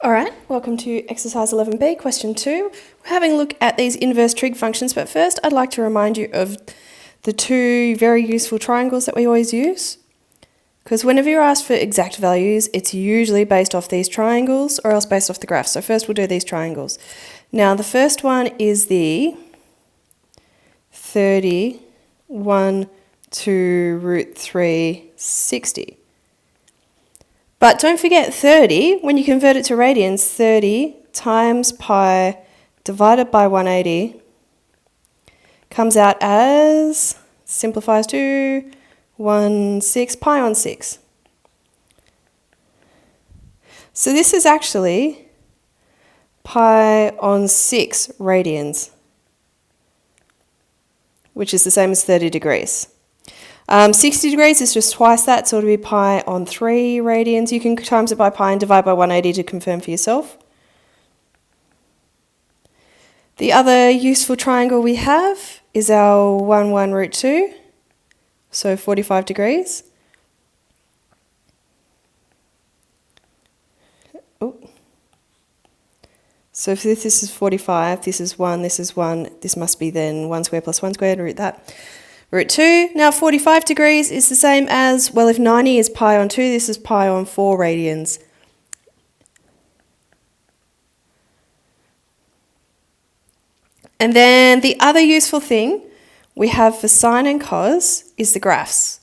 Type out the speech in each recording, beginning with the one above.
All right, welcome to exercise 11b, question 2. We're having a look at these inverse trig functions, but first I'd like to remind you of the two very useful triangles that we always use. Because whenever you're asked for exact values, it's usually based off these triangles or else based off the graph. So first we'll do these triangles. Now the first one is the 31 to root 3, 60. But don't forget 30, when you convert it to radians, 30 times pi divided by 180 comes out as, simplifies to 1/6, pi on 6. So this is actually pi on 6 radians, which is the same as 30 degrees. 60 degrees is just twice that, so it'll be pi on 3 radians. You can times it by pi and divide by 180 to confirm for yourself. The other useful triangle we have is our 1 root 2, so 45 degrees. Oh. So if this is 45, this is 1, this must be then 1 squared plus 1 squared, root that. Root 2, now 45 degrees is the same as, well, if 90 is pi on 2, this is pi on 4 radians. And then the other useful thing we have for sine and cos is the graphs.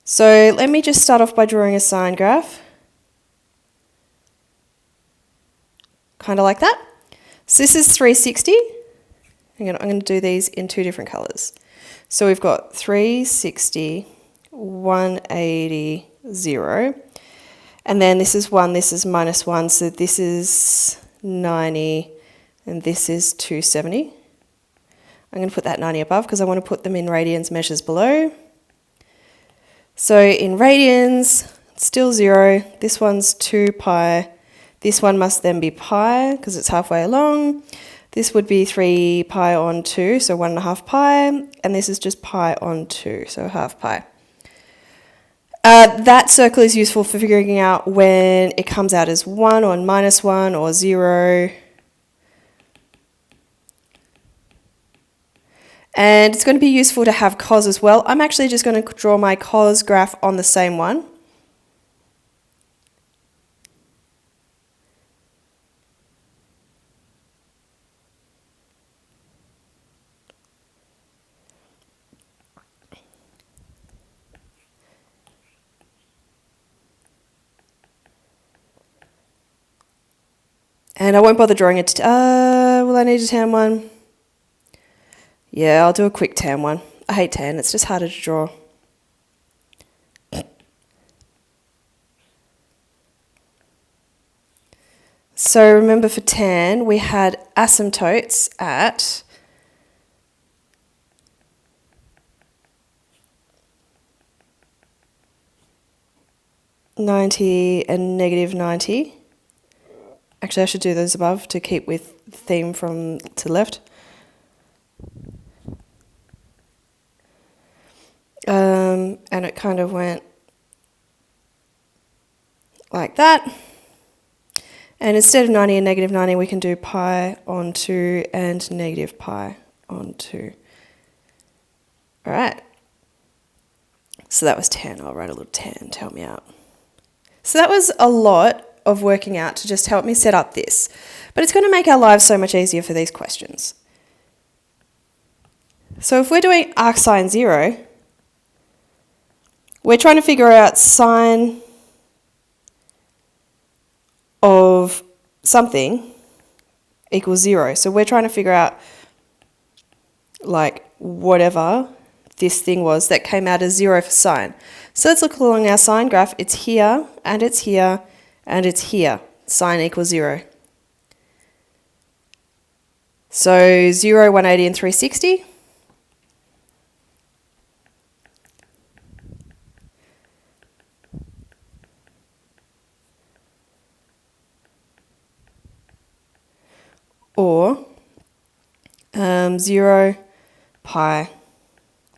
So let me just start off by drawing a sine graph. Kind of like that. So this is 360. I'm going to do these in two different colours. So we've got 360, 180, 0. And then this is 1, this is minus 1, so this is 90, and this is 270. I'm going to put that 90 above because I want to put them in radians measures below. So in radians, still 0. This one's 2 pi. This one must then be pi because it's halfway along. This would be 3 pi on 2, so 1.5 pi, and this is just pi on 2, so half pi. That circle is useful for figuring out when it comes out as 1 or minus 1 or 0. And it's going to be useful to have cos as well. I'm actually just going to draw my cos graph on the same one. And I won't bother drawing it. Will I need a tan one? Yeah, I'll do a quick tan one. I hate tan, it's just harder to draw. So remember for tan, we had asymptotes at -90 and -90. Actually, I should do those above to keep with theme from to left. And it kind of went like that. And instead of 90 and -90, we can do pi on 2 and negative pi on 2. All right. So that was 10. I'll write a little 10 to help me out. So that was a lot of working out to just help me set up this. But it's going to make our lives so much easier for these questions. So if we're doing arc sine 0, we're trying to figure out sine of something equals 0. So we're trying to figure out like whatever this thing was that came out as 0 for sine. So let's look along our sine graph. It's here, and it's here, and it's here. Sine equals 0. So 0, 180, and 360. Or 0, pi,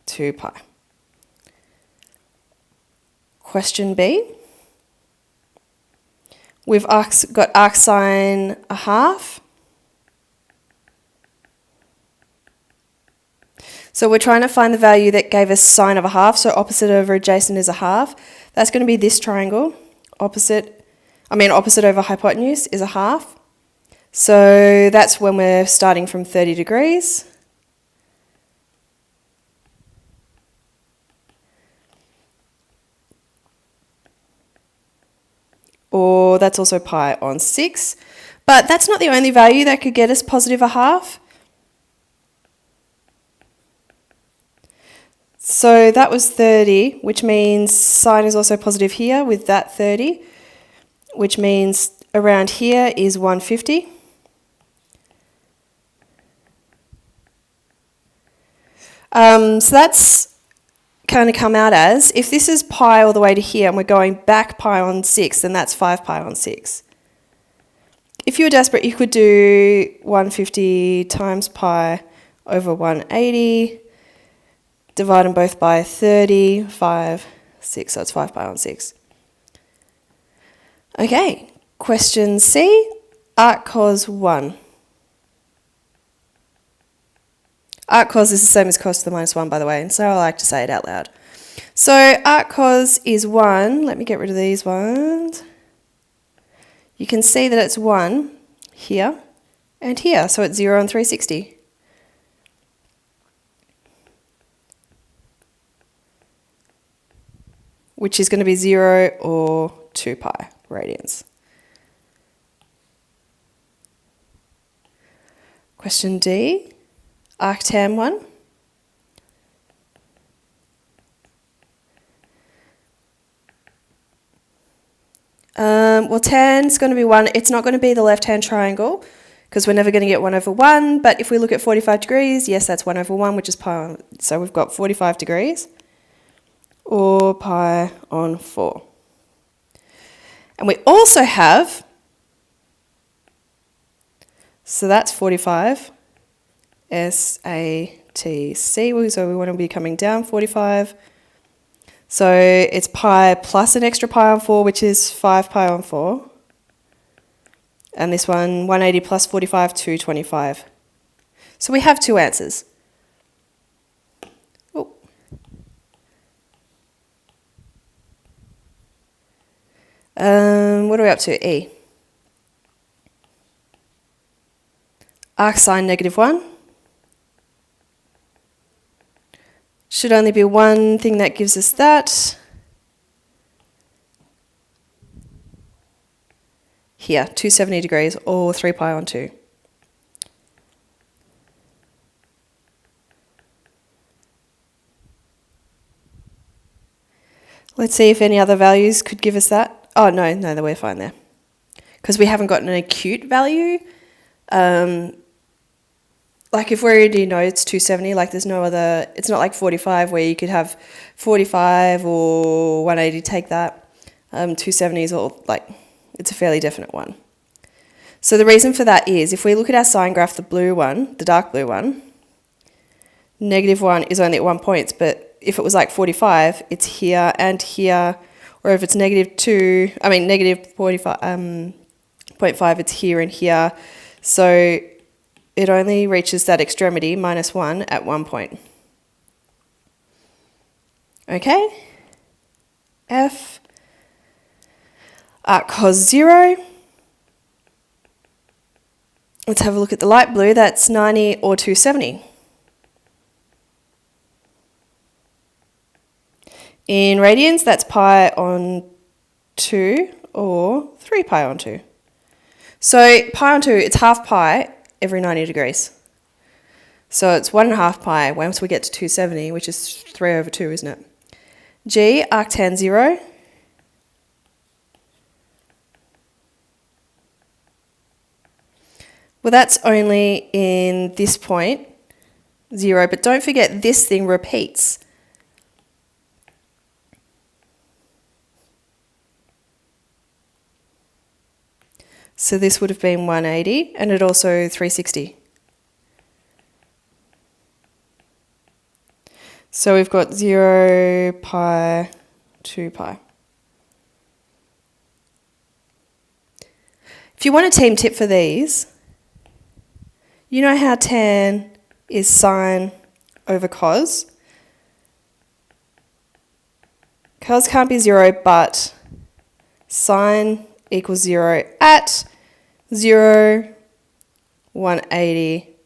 2 pi. Question B. We've got arcsine a half. So we're trying to find the value that gave us sine of a half. So opposite over adjacent is a half. That's going to be this triangle. Opposite over hypotenuse is a half. So that's when we're starting from 30 degrees. Or that's also pi on 6. But that's not the only value that could get us positive a half. So that was 30, which means sine is also positive here with that 30, which means around here is 150. So that's kind of come out as, if this is pi all the way to here and we're going back pi on 6, then that's 5 pi on 6. If you were desperate, you could do 150 times pi over 180, divide them both by 30, 5, 6, so it's 5 pi on 6. Okay, question C, arc cos 1. Arc cos is the same as cos to the minus 1, by the way, and so I like to say it out loud. So arc cos is 1. Let me get rid of these ones. You can see that it's 1 here and here, so it's 0 and 360. Which is going to be 0 or 2 pi radians. Question D, arctan 1. Well, tan is going to be 1. It's not going to be the left-hand triangle because we're never going to get 1 over 1. But if we look at 45 degrees, yes, that's 1 over 1, which is pi on, so we've got 45 degrees or pi on 4. And we also have, so that's 45, SATC, so we want to be coming down 45. So it's pi plus an extra pi on 4, which is 5 pi on 4. And this one, 180 plus 45, 225. So we have two answers. Oh. What are we up to? E. Arcsine -1. Should only be one thing that gives us that. Here, 270 degrees or 3 pi on 2. Let's see if any other values could give us that. Oh, no, we're fine there. Because we haven't gotten an acute value. Like if we already know it's 270, like there's no other, it's not like 45 where you could have 45 or 180, take that. 270 is all like, it's a fairly definite one. So the reason for that is if we look at our sine graph, the blue one, the dark blue one, -1 is only at 1 point, but if it was like 45, it's here and here, or if it's -0.5, it's here and here. So it only reaches that extremity, -1, at 1 point. Okay. F. Arc cos 0. Let's have a look at the light blue. That's 90 or 270. In radians, that's pi on 2 or 3 pi on 2. So pi on 2, it's half pi every 90 degrees. So it's 1.5 pi once we get to 270, which is 3 over 2, isn't it? G, arctan 0. Well, that's only in this point, 0, but don't forget this thing repeats. So this would have been 180, and it also 360. So we've got 0, pi, 2 pi. If you want a team tip for these, you know how tan is sine over cos? Cos can't be 0, but sine equals 0 at 0, 180,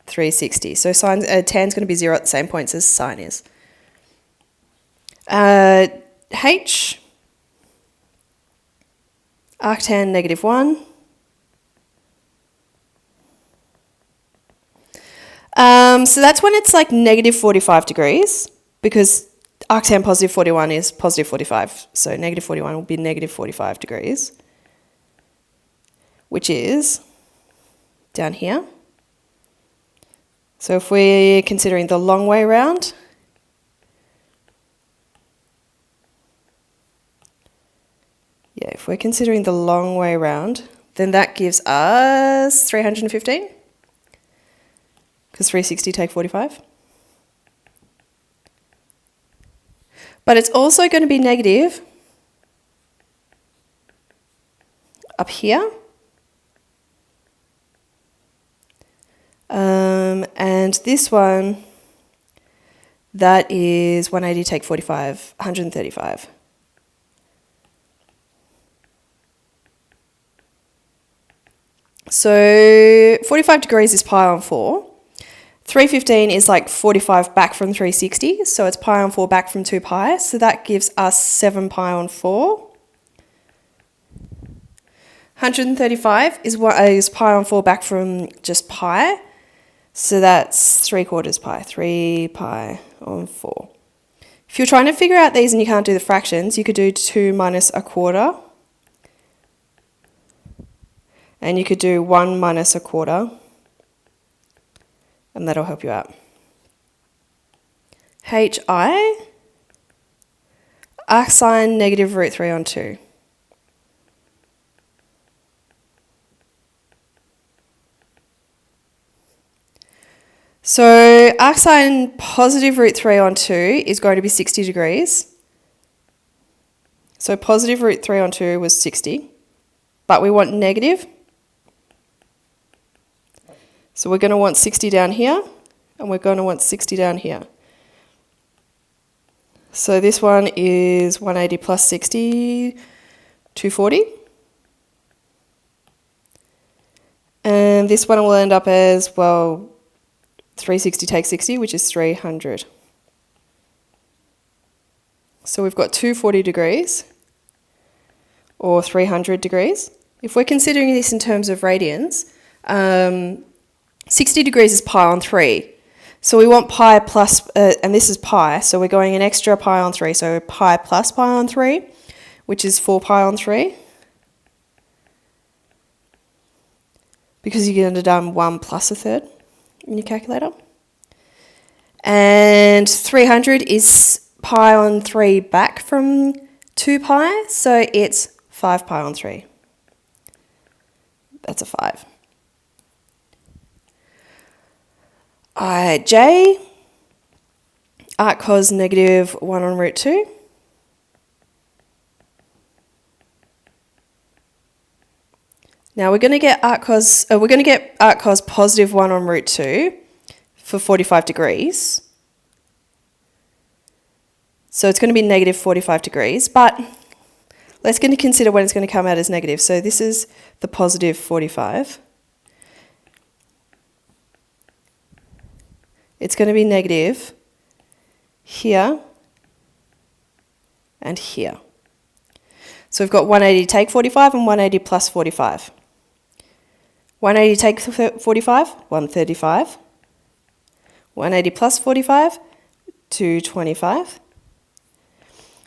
360. So tan's going to be 0 at the same points as sine is. H, arctan -1. So that's when it's like -45 degrees, because arctan +41 is +45. So -41 will be -45 degrees, which is down here. So if we're considering the long way round, if we're considering the long way round, then that gives us 315, because 360 take 45. But it's also going to be negative up here. And this one, that is 180 take 45, 135. So 45 degrees is pi on 4. 315 is like 45 back from 360, so it's pi on 4 back from 2 pi, so that gives us 7 pi on 4. 135 is pi on 4 back from just pi, so that's 3/4 pi, 3 pi on 4. If you're trying to figure out these and you can't do the fractions, you could do 2 minus 1/4, and you could do 1 minus 1/4, and that'll help you out. HI, arcsine -√3 on 2. So arcsine +√3 on 2 is going to be 60 degrees. So +√3 on 2 was 60, but we want negative. So we're going to want 60 down here, and we're going to want 60 down here. So this one is 180 plus 60, 240. And this one will end up as, well, 360 take 60, which is 300. So we've got 240 degrees, or 300 degrees. If we're considering this in terms of radians, 60 degrees is pi on 3. So we want pi plus, and this is pi, so we're going an extra pi on 3. So pi plus pi on 3, which is 4 pi on 3. Because you're going to do 1 plus 1/3 in your calculator. And 300 is pi on 3 back from 2 pi, so it's 5 pi on 3. That's a 5. J, arc cos -1 on √2. Now we're going to get arc cos +1 on √2 for 45 degrees. So it's going to be -45 degrees, but let's going to consider when it's going to come out as negative. So this is the +45. It's going to be negative here and here. So we've got 180 take 45 and 180 plus 45. 180 take 45, 135. 180 plus 45, 225.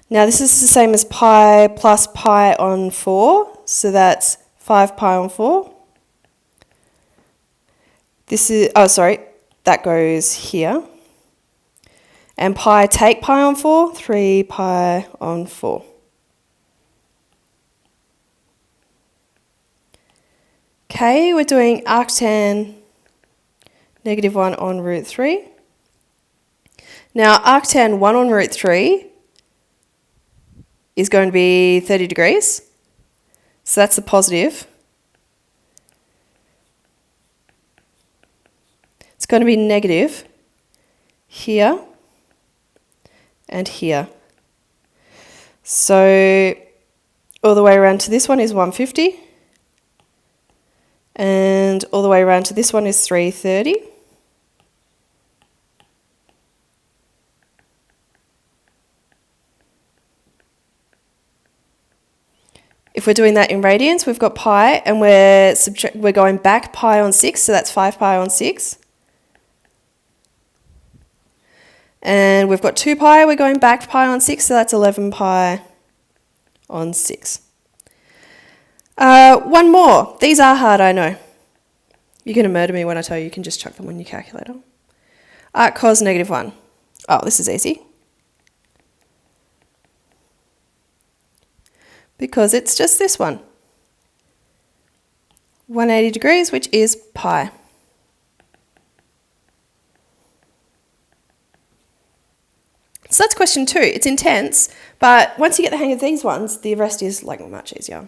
Now this is the same as pi plus pi on 4, so that's 5 pi on 4. This is, that goes here. And pi take pi on 4, 3 pi on 4. Okay, we're doing arctan -1 on √3. Now arctan 1 on √3 is going to be 30 degrees. So that's the positive. going to be negative here and here. So all the way around to this one is 150. And all the way around to this one is 330. If we're doing that in radians, we've got pi, and we're going back pi on 6, so that's 5 pi on 6. And we've got 2 pi, we're going back pi on 6, so that's 11 pi on 6. One more. These are hard, I know. You're going to murder me when I tell you can just chuck them on your calculator. Arc cos -1. Oh, this is easy. Because it's just this one. 180 degrees, which is pi. So that's question 2. It's intense, but once you get the hang of these ones, the rest is like much easier.